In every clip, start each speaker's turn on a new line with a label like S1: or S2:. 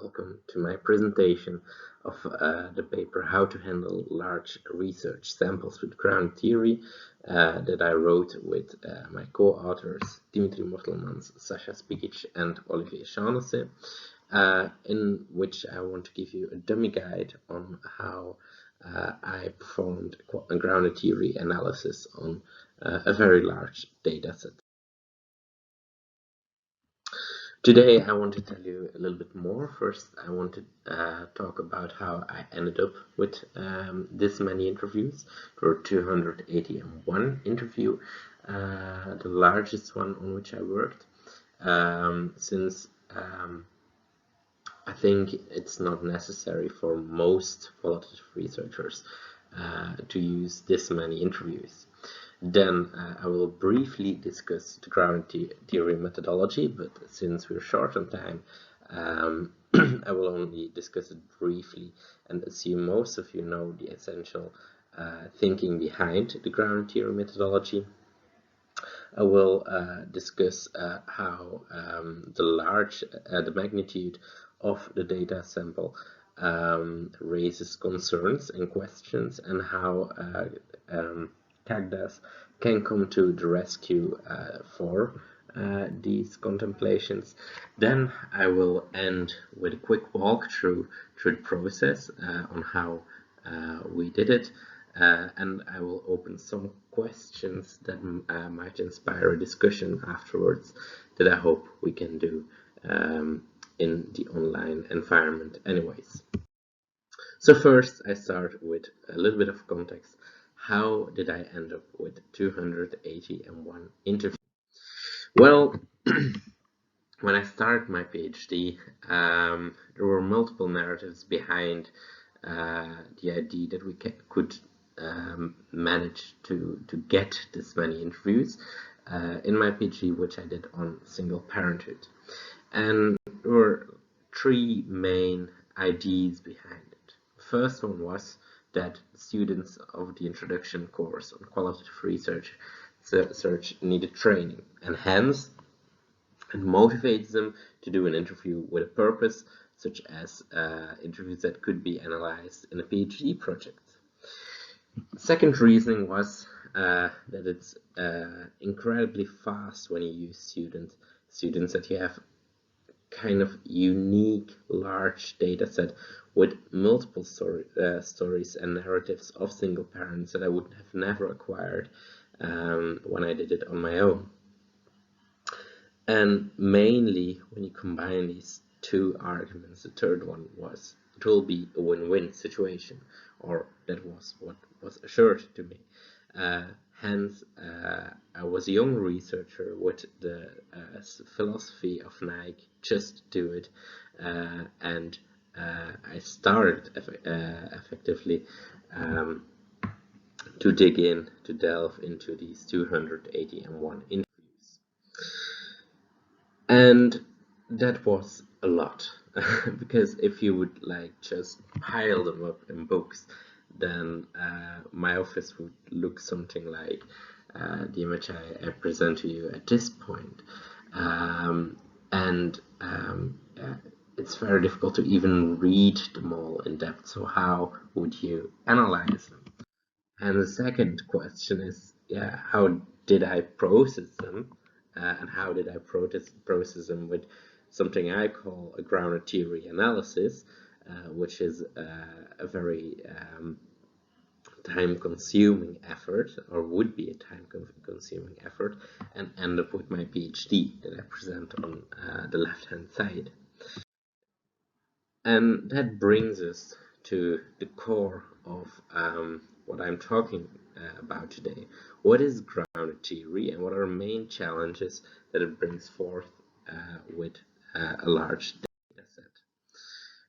S1: welcome to my presentation of the paper How to Handle Large Research Samples with Ground Theory that I wrote with my co-authors Dimitri Mortelmans, Sasha Spikic and Olivier Shaughnessy, in which I want to give you a dummy guide on how I performed a grounded theory analysis on a very large data set. Today I want to tell you a little bit more. First, I want to talk about how I ended up with this many interviews. There were 281 interviews, the largest one on which I worked, since I think it's not necessary for most qualitative researchers to use this many interviews. Then I will briefly discuss the ground theory methodology, but since we're short on time, I will only discuss it briefly and assume most of you know the essential thinking behind the ground theory methodology. I will discuss how the magnitude of the data sample raises concerns and questions, and how Gasse can come to the rescue for these contemplations. Then I will end with a quick walkthrough through the process on how we did it, and I will open some questions that might inspire a discussion afterwards that I hope we can do in the online environment anyways. So first I start with a little bit of context. How did I end up with 281 interviews? Well, when I started my PhD, there were multiple narratives behind the idea that we could manage to get this many interviews in my PhD, which I did on single parenthood. And there were three main ideas behind it. The first one was that students of the introduction course on qualitative research needed training, and hence it motivates them to do an interview with a purpose, such as interviews that could be analyzed in a PhD project. The second reasoning was that it's incredibly fast when you use students that you have kind of unique large data set with multiple stories and narratives of single parents that I would have never acquired when I did it on my own. And mainly when you combine these two arguments, the third one was it will be a win-win situation, or that was what was assured to me. Hence, I was a young researcher with the philosophy of Nike, just do it, and I started effectively to delve into these 281 interviews. And that was a lot, because if you would just pile them up in books, then my office would look something like the image I present to you at this point. It's very difficult to even read them all in depth, so how would you analyze them? And the second question is, how did I process them? And how did I process them with something I call a grounded theory analysis, which is a very time-consuming effort, or would be a time-consuming effort, and end up with my PhD that I present on the left-hand side. And that brings us to the core of what I'm talking about today. What is grounded theory, and what are main challenges that it brings forth with a large data set?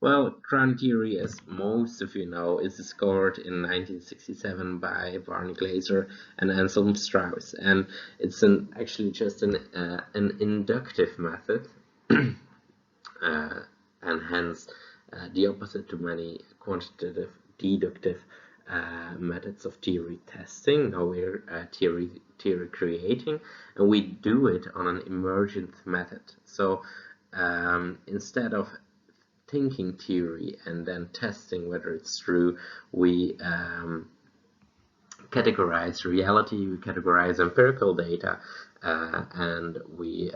S1: Well, grounded theory, as most of you know, is discovered in 1967 by Barney Glaser and Anselm Strauss, and it's actually just an inductive method, and hence the opposite to many quantitative deductive methods of theory testing. Now we're theory creating, and we do it on an emergent method. So instead of thinking theory and then testing whether it's true, we categorize reality, we categorize empirical data, and we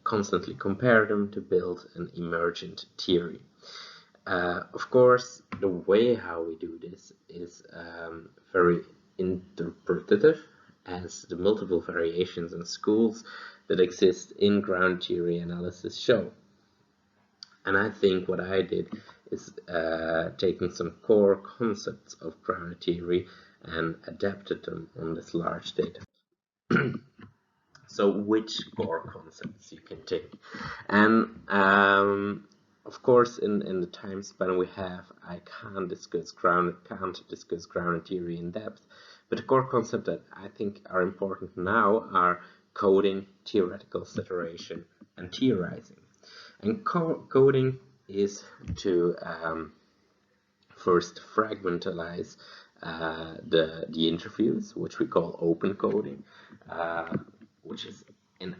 S1: constantly compare them to build an emergent theory. Of course, the way how we do this is very interpretative, as the multiple variations and schools that exist in ground theory analysis show. And I think what I did is taking some core concepts of ground theory and adapted them on this large data. So which core concepts you can take? And of course, in the time span we have, I can't discuss ground theory in depth, but the core concepts that I think are important now are coding, theoretical saturation, and theorizing. And coding is to first fragmentalize the interviews, which we call open coding, which is in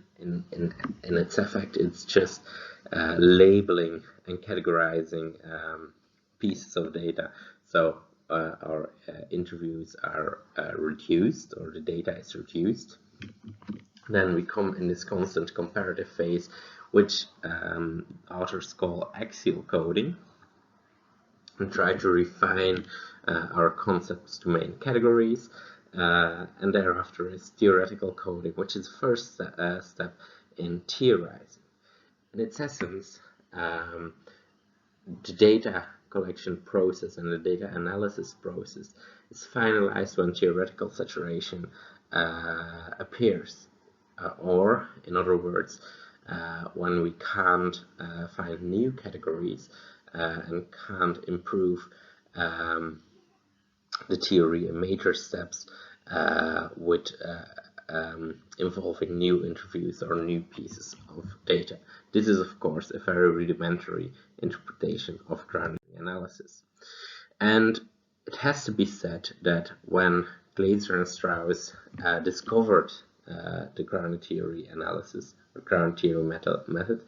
S1: its effect, it's just labeling and categorizing pieces of data. So our interviews are reduced, or the data is reduced. Then we come in this constant comparative phase, which authors call axial coding, and try to refine our concepts to main categories. And thereafter is theoretical coding, which is the first step in theorizing. In its essence, the data collection process and the data analysis process is finalized when theoretical saturation appears, or in other words, when we can't find new categories and can't improve the theory in major steps with involving new interviews or new pieces of data. This is, of course, a very rudimentary interpretation of ground analysis. And it has to be said that when Glaser and Strauss discovered the ground theory analysis, or ground theory method,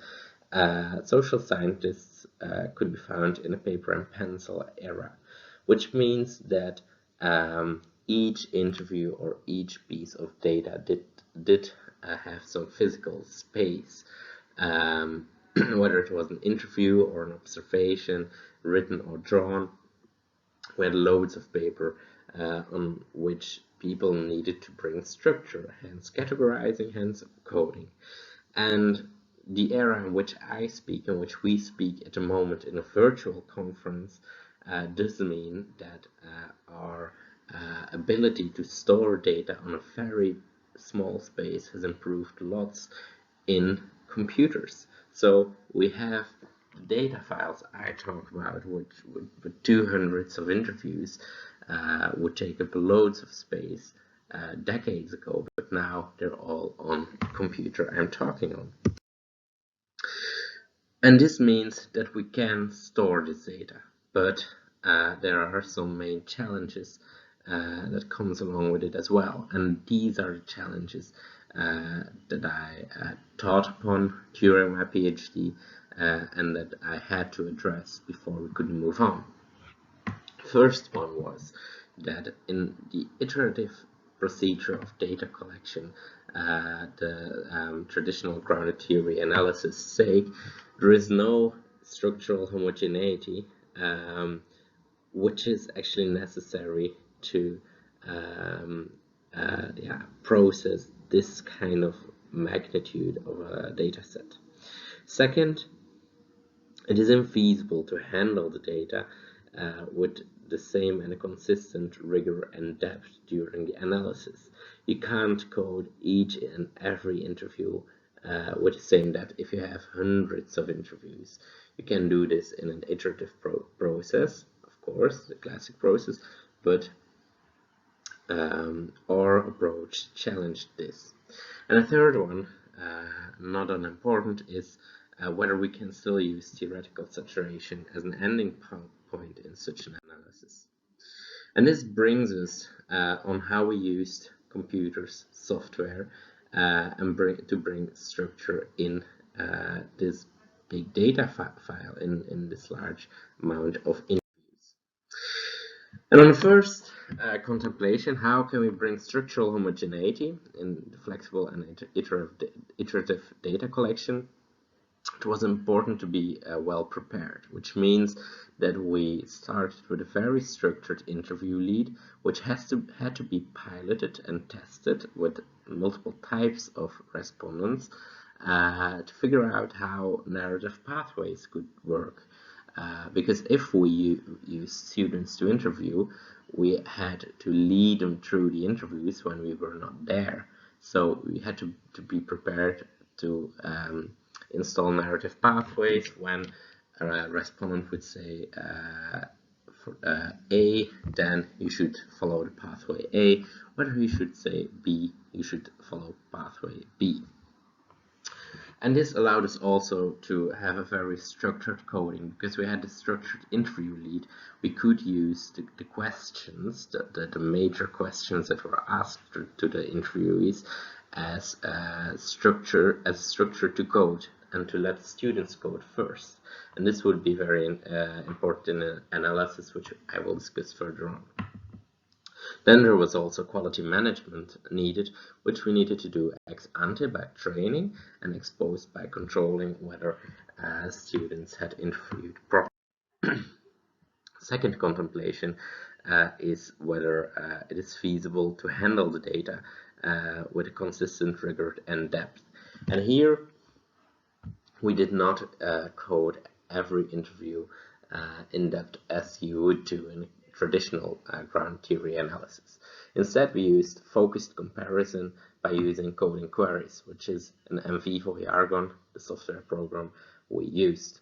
S1: social scientists could be found in a paper and pencil era, which means that each interview or each piece of data did have some physical space, whether it was an interview or an observation, written or drawn. We had loads of paper on which people needed to bring structure, hence categorizing, hence coding. And the era in which I speak and which we speak at the moment in a virtual conference does mean that our ability to store data on a very small space has improved lots in computers. So we have the data files I talk about, which with 200s of interviews would take up loads of space decades ago, but now they're all on the computer I'm talking on. And this means that we can store this data, but there are some main challenges that comes along with it as well. And these are the challenges that I taught upon during my PhD and that I had to address before we could move on. First one was that in the iterative procedure of data collection, the traditional grounded theory analysis sake, there is no structural homogeneity, which is actually necessary to process this kind of magnitude of a data set. Second, it is infeasible to handle the data with the same and a consistent rigor and depth during the analysis. You can't code each and every interview with the same depth if you have hundreds of interviews. You can do this in an iterative process, of course, the classic process, but our approach challenged this. And a third one, not unimportant, is whether we can still use theoretical saturation as an ending point in such an analysis. And this brings us on how we used computers, software, and bring structure in this big data file in this large amount of interviews. And on the first contemplation, how can we bring structural homogeneity in flexible and iterative data collection? It was important to be well prepared, which means that we started with a very structured interview lead, which had to be piloted and tested with multiple types of respondents to figure out how narrative pathways could work. Because if we use students to interview, we had to lead them through the interviews when we were not there. So we had to be prepared to install narrative pathways when a respondent would say for, A, then you should follow the pathway A. Whether you should say B, you should follow pathway B. And this allowed us also to have a very structured coding. Because we had a structured interview lead, we could use the questions, the major questions that were asked to the interviewees as a structure to code and to let students code first. And this would be very important in analysis, which I will discuss further on. Then there was also quality management needed, which we needed to do ex ante by training and ex post by controlling whether students had interviewed properly. Second contemplation is whether it is feasible to handle the data with a consistent rigor and depth. And here we did not code every interview in depth as you would do in traditional ground theory analysis. Instead, we used focused comparison by using coding queries, which is an MVivo jargon, the software program we used.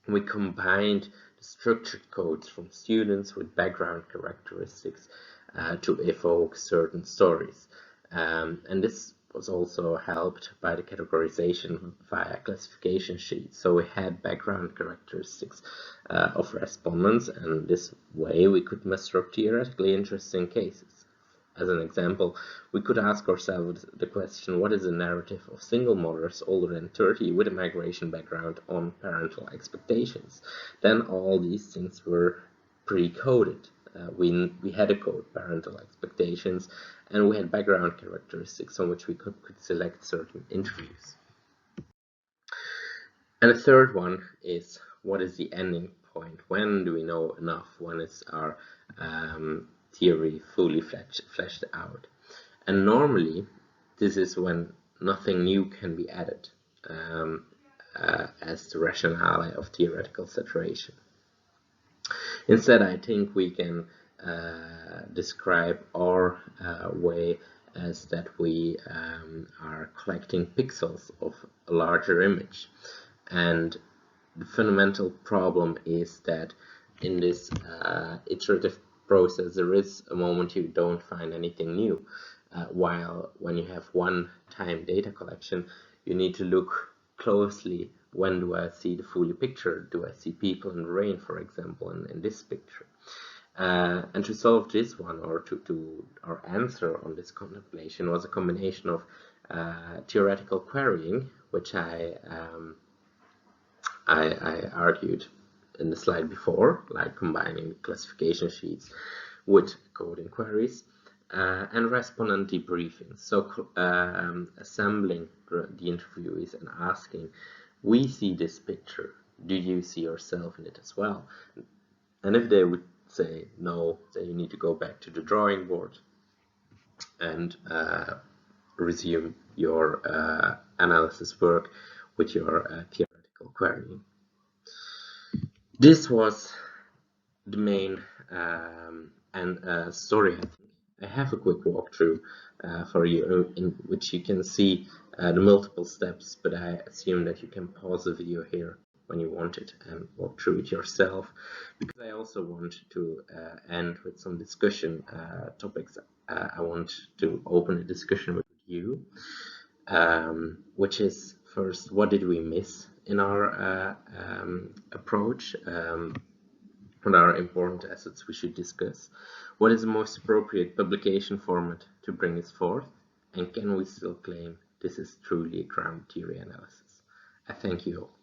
S1: We combined the structured codes from students with background characteristics to evoke certain stories. And this was also helped by the categorization via classification sheets. So we had background characteristics of respondents, and this way we could muster up theoretically interesting cases. As an example, we could ask ourselves the question, what is the narrative of single mothers older than 30 with a migration background on parental expectations? Then all these things were pre-coded. We had a code parental expectations, and we had background characteristics on which we could select certain interviews. And the third one is, what is the ending point? When do we know enough? When is our theory fully fleshed out? And normally, this is when nothing new can be added as the rationale of theoretical saturation. Instead, I think we can describe our way as that we are collecting pixels of a larger image. And the fundamental problem is that in this iterative process, there is a moment you don't find anything new. While when you have one-time data collection, you need to look closely. When do I see the full picture? Do I see people in the rain, for example, in this picture? And to solve this one, or to our answer on this contemplation, was a combination of theoretical querying, which I argued in the slide before, like combining classification sheets with coding queries, and respondent debriefing. So assembling the interviewees and asking, we see this picture, do you see yourself in it as well? And if they would say no, then you need to go back to the drawing board and resume your analysis work with your theoretical querying. This was the main story, I think. I have a quick walkthrough for you in which you can see the multiple steps, but I assume that you can pause the video here when you want it and walk through it yourself, because I also want to end with some discussion topics. I want to open a discussion with you, which is, first, what did we miss in our approach? What are important assets we should discuss? What is the most appropriate publication format to bring us forth? And can we still claim this is truly ground theory analysis? I thank you all.